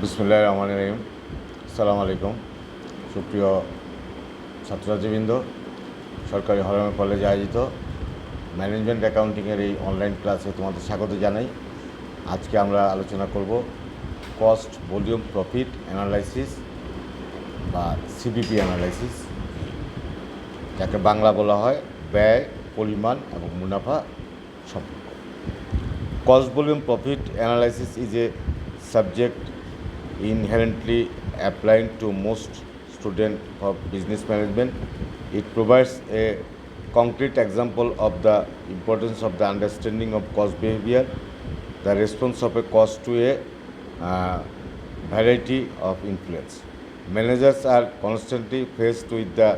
বিসমিল্লাহির রহমানির রহিম। আসসালামু আলাইকুম। সুপ্রিয় ছাত্রছাত্রীবৃন্দ, সরকারি হরমে কলেজে আয়োজিত ম্যানেজমেন্ট অ্যাকাউন্টিংয়ের এই অনলাইন ক্লাসে তোমাদের স্বাগত জানাই। আজকে আমরা আলোচনা করব কস্ট, ভলিউম, প্রফিট অ্যানালাইসিস বা সিবিপি অ্যানালাইসিস, যাকে বাংলা বলা হয় ব্যয়, পরিমাণ এবং মুনাফা সম্পর্ক। Cost volume profit analysis is a subject inherently applying to most students of business management. It provides a concrete example of the importance of the understanding of cost behavior, the response of a cost to a variety of influence. Managers are constantly faced with the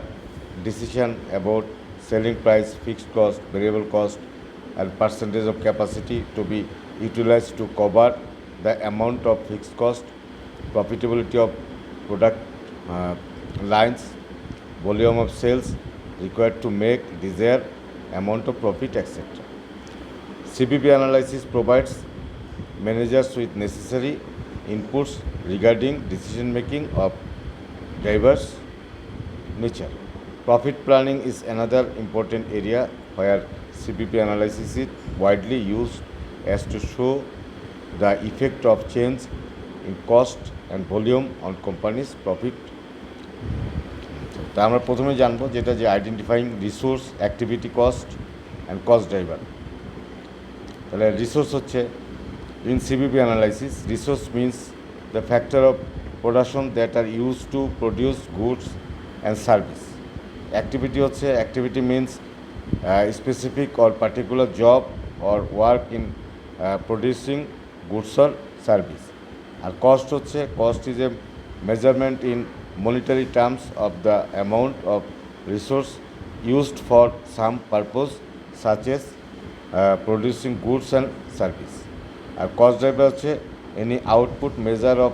decision about selling price, fixed cost, variable cost, and percentage of capacity to be utilized to cover the amount of fixed cost, profitability of product lines, volume of sales required to make desired amount of profit, etc. CBP analysis provides managers with necessary inputs regarding decision making of diverse nature. Profit planning is another important area where CBP analysis is widely used as to show the effect of change in cost and volume on company's profit. তা আমরা প্রথমে জানবো যেটা যে identifying resource, activity cost and cost driver. তাহলে resource হচ্ছে in CBP analysis, resource means the factor of production that are use to produce goods and service. Activity হচ্ছে, activity means specific or particular job or work in producing goods or service. আর cost হচ্ছে, cost is a measurement in monetary terms of the amount of resource used for some purpose such as producing goods and service. আর cost driver হচ্ছে any output measure of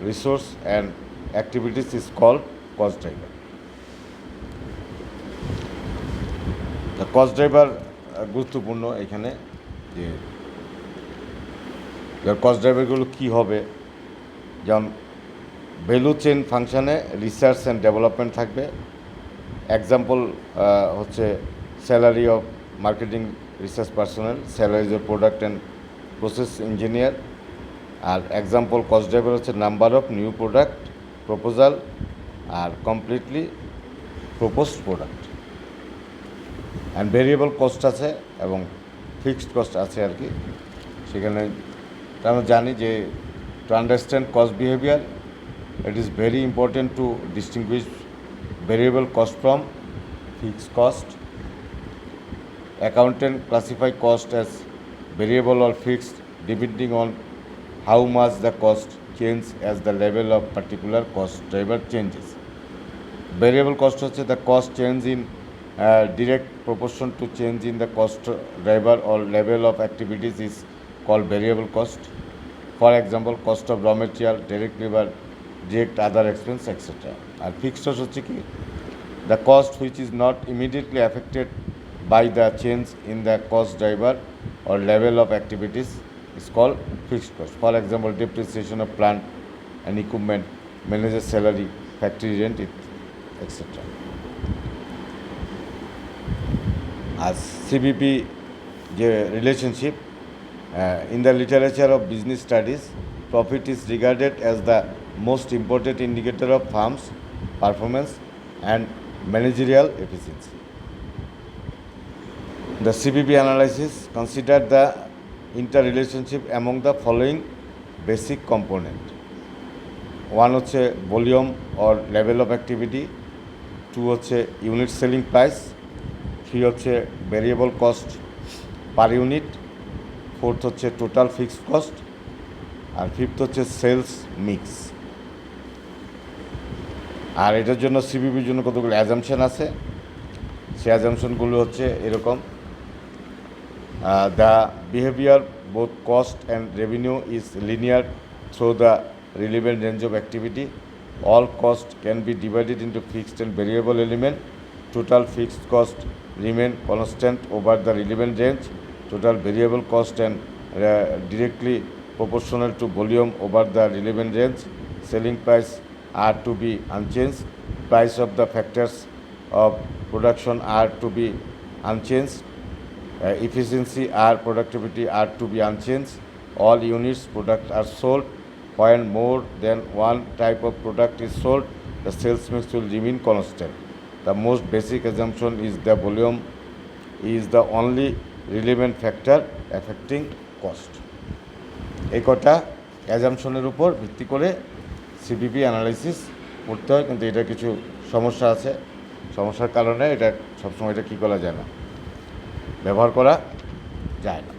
resource and activities is called cost driver. Cost driver গুরুত্বপূর্ণ এখানে, যে cost ড্রাইভারগুলো কী হবে, যেমন value chain ফাংশানে রিসার্চ অ্যান্ড ডেভেলপমেন্ট থাকবে। এক্সাম্পল হচ্ছে salary of marketing research personal, salaries of product and process engineer. আর এক্সাম্পল কস্ট ড্রাইভার হচ্ছে number of new product proposal আর completely proposed product. And variable cost আছে এবং fixed cost আছে আর কি। সেখানে আমরা জানি যে to understand cost behaviour, it is very important to distinguish variable cost from fixed cost. Accountant classify cost as variable or fixed depending on how much the cost change as the level of particular cost driver changes. Variable cost হচ্ছে the cost change in direct proportion to change in the cost driver or level of activities is called variable cost. For example, cost of raw material, direct labor, direct other expense, etc. R fixed cost হচ্ছে কি, the cost which is not immediately affected by the change in the cost driver or level of activities is called fixed cost. For example, depreciation of plant and equipment, manager salary, factory rent, etc. R CBP যে relationship, in the literature of business studies, profit is regarded as the most important indicator of firms' performance and managerial efficiency. The CBP analysis considered the interrelationship among the following basic component. One হচ্ছে volume or level of activity, two হচ্ছে unit selling price, three হচ্ছে variable cost per unit, fourth হচ্ছে total fixed cost, আর fifth হচ্ছে sales mix. আর এটার জন্য সিবিপির জন্য কতগুলো assumption আছে, সেই অ্যাজাম্পশনগুলো হচ্ছে এরকম: the behaviour both cost and revenue is linear through the relevant range of activity, all cost can be divided into fixed and variable element, total fixed cost remain constant over the relevant range, total variable cost and directly proportional to volume over the relevant range. Selling price are to be unchanged. Price of the factors of production are to be unchanged. Efficiency or productivity are to be unchanged. All units product are sold. When more than one type of product is sold, the sales mix will remain constant. The most basic assumption is the volume is the only relevant factor affecting cost. এই কটা অ্যাজামশনের উপর ভিত্তি করে CPP analysis করতে হয়, কিন্তু এটা কিছু সমস্যা আছে। সমস্যার কারণে এটা সবসময় এটা কী করা যায় না, ব্যবহার করা যায় না।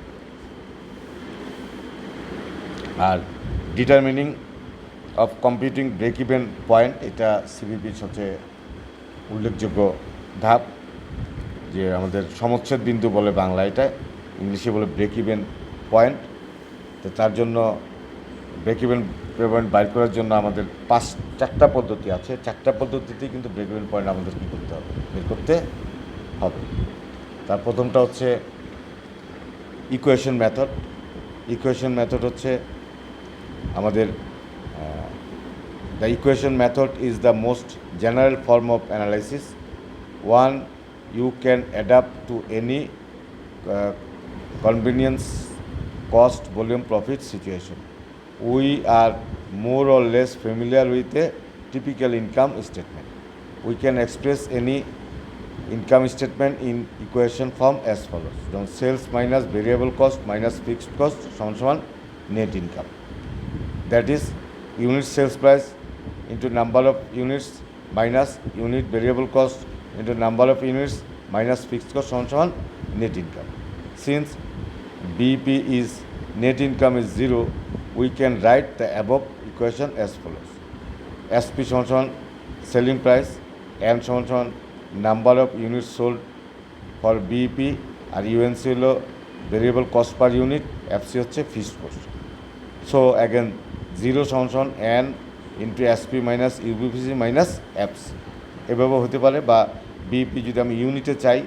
আর determining of computing break even point, এটা সিপিপির সবচেয়ে উল্লেখযোগ্য ধাপ, যে আমাদের সমচ্ছেদ বিন্দু বলে বাংলা, এটা ইংলিশে বলে ব্রেক ইভেন পয়েন্ট। তো তার জন্য ব্রেক ইভেন পয়েন্ট বাইর করার জন্য আমাদের চারটা পদ্ধতি আছে। চারটা পদ্ধতিতেই কিন্তু ব্রেক ইভেন পয়েন্ট আমাদের কী করতে হবে, বের করতে হবে। তার প্রথমটা হচ্ছে ইকুয়েশন মেথড। ইকুয়েশন মেথড হচ্ছে আমাদের the equation method is the most general form of analysis. One you can adapt to any convenience, cost, volume, profit situation. We are more or less familiar with a typical income statement. We can express any income statement in equation form as follows. Sales minus variable cost minus fixed cost = net income. That is unit sales price into number of units minus unit variable cost into number of units minus fixed cost = net income. Since BP is net income is 0, we can write the above equation as follows. SP = selling price, N = number of units sold for BP, আর UNC হলো variable cost per unit, FC হচ্ছে fixed cost. So again 0 = N into SP minus UBPC minus FC এভাবে হতে পারে। বা BEP যদি আমি ইউনিটে চাই,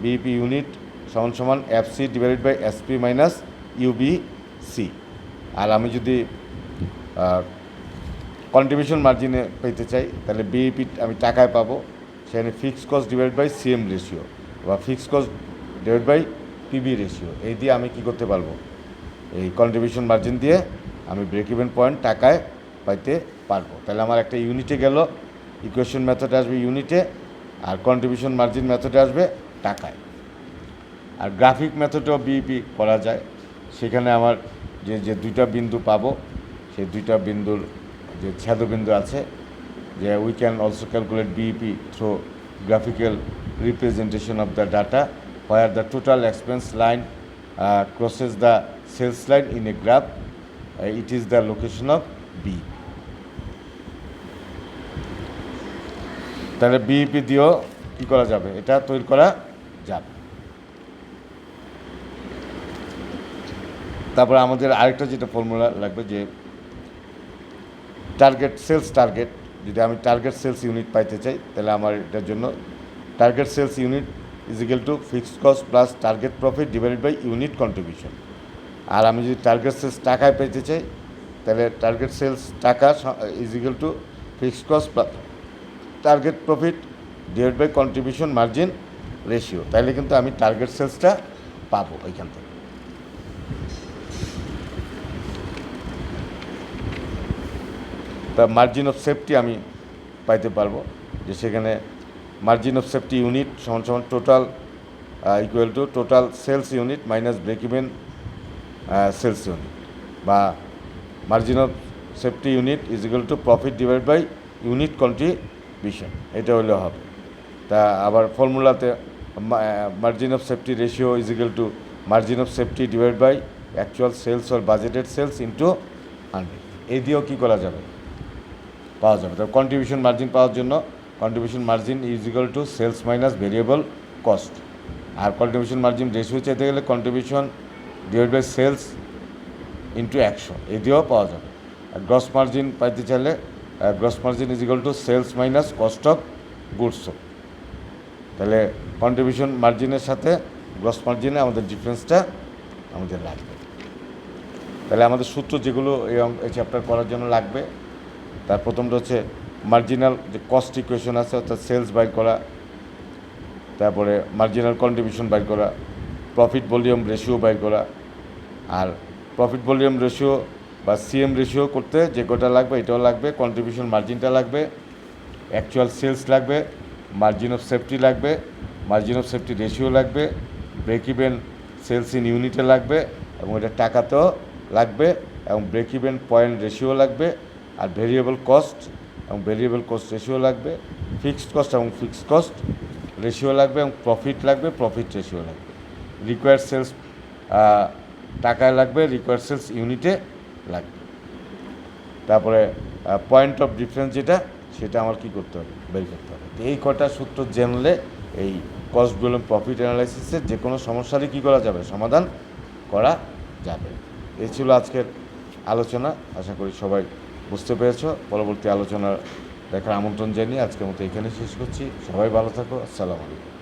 BEP unit = FC divided by SP minus UBC। আর আমি যদি কন্ট্রিবিউশন মার্জিনে পেতে চাই, তাহলে বিইপি আমি টাকায় পাবো, সেখানে fixed cost divide by CM ratio বা fixed cost divide by PB ratio, এই দিয়ে আমি কী করতে পারবো, এই কন্ট্রিবিউশন মার্জিন দিয়ে আমি ব্রেক ইভেন পয়েন্ট টাকায় পাইতে পারবো। তাহলে আমার একটা ইউনিটে গেল, ইকুয়েশন মেথডে আসবে ইউনিটে, আর কন্ট্রিবিউশন মার্জিন মেথডে আসবে টাকায়। আর গ্রাফিক মেথডেও বিইপি করা যায়। সেখানে আমার যে দুইটা বিন্দু পাবো, সেই দুইটা বিন্দুর যে ছেদবিন্দু আছে, যে we can also calculate BEP through graphical representation of the data where the total expense line crosses the sales line in a graph, it is the location of B. তাহলে বিইপি দিয়েও কী করা যাবে, এটা তৈরি করা যাবে। তারপরে আমাদের আরেকটা যেটা ফর্মুলা লাগবে, যে টার্গেট সেলস টার্গেট, যদি আমি টার্গেট সেলস ইউনিট পাইতে চাই, তাহলে আমার এটার জন্য target sales unit = fixed cost plus target profit divided by unit contribution. আর আমি যদি টার্গেট সেলস টাকায় পেতে চাই, তাহলে টার্গেট সেলস টাকা = fixed cost plus target profit divide by contribution margin ratio. তাহলে কিন্তু আমি টার্গেট সেলসটা পাবো ওইখান থেকে। তা মার্জিন অফ সেফটি আমি পাইতে পারবো, যে সেখানে margin of safety unit = total total sales unit minus break even sales unit, বা margin of safety unit = profit divide by unit contribution, এটা হলে হবে। তা আবার ফর্মুলাতে margin of safety ratio = margin of safety divide by actual sales or budgeted sales into 100, এই দিয়েও কী করা যাবে, পাওয়া যাবে। তবে কন্ট্রিবিউশন মার্জিন পাওয়ার জন্য contribution margin = sales minus variable cost, আর কন্ট্রিবিউশন মার্জিন রেশিও চাইতে গেলে contribution divide by sales into 100, এই দিয়েও পাওয়া যাবে। আর গ্রস মার্জিন পাইতে চাইলে gross margin = sales minus cost of goods. তাহলে কন্ট্রিবিউশন মার্জিনের সাথে গ্রস মার্জিনে আমাদের ডিফারেন্সটা আমাদের লাগবে। তাহলে আমাদের সূত্র যেগুলো এই চ্যাপ্টার করার জন্য লাগবে, তার প্রথমটা হচ্ছে মার্জিনাল যে কস্ট ইকুয়েশন আছে, অর্থাৎ সেলস বাইর করা, তারপরে মার্জিনাল কন্ট্রিবিউশন বাইর করা, প্রফিট ভলিউম রেশিও বাইর করা। আর প্রফিট ভলিউম রেশিও বা সিএম রেশিও করতে যে কটা লাগবে এটাও লাগবে, কন্ট্রিবিউশন মার্জিনটা লাগবে, অ্যাকচুয়াল সেলস লাগবে, মার্জিন অফ সেফটি লাগবে, মার্জিন অফ সেফটি রেশিও লাগবে, ব্রেক ইভেন সেলস ইন ইউনিটে লাগবে এবং এটা টাকাতেও লাগবে, এবং ব্রেক ইভেন পয়েন্ট রেশিও লাগবে, আর ভেরিয়েবল কস্ট এবং ভেরিয়েবল কস্ট রেশিও লাগবে, ফিক্সড কস্ট এবং ফিক্সড কস্ট রেশিও লাগবে, এবং প্রফিট লাগবে, প্রফিট রেশিও লাগবে। রিকোয়ার্ড সেলস টাকায় লাগবে, রিকোয়ার্ড সেলস ইউনিটে লাগবে। তারপরে পয়েন্ট অফ ডিফারেন্স যেটা, সেটা আমার কী করতে হবে, বের করতে হবে। এই কটা সূত্র জানলে এই কস্ট ভলিউম প্রফিট অ্যানালাইসিসের যে কোনো সমস্যারই কী করা যাবে, সমাধান করা যাবে। এই ছিল আজকের আলোচনা। আশা করি সবাই বুঝতে পেরেছ। পরবর্তী আলোচনা দেখার আমন্ত্রণ জানিয়ে আজকের মতো এখানে শেষ করছি। সবাই ভালো থাকো। আসসালামু আলাইকুম।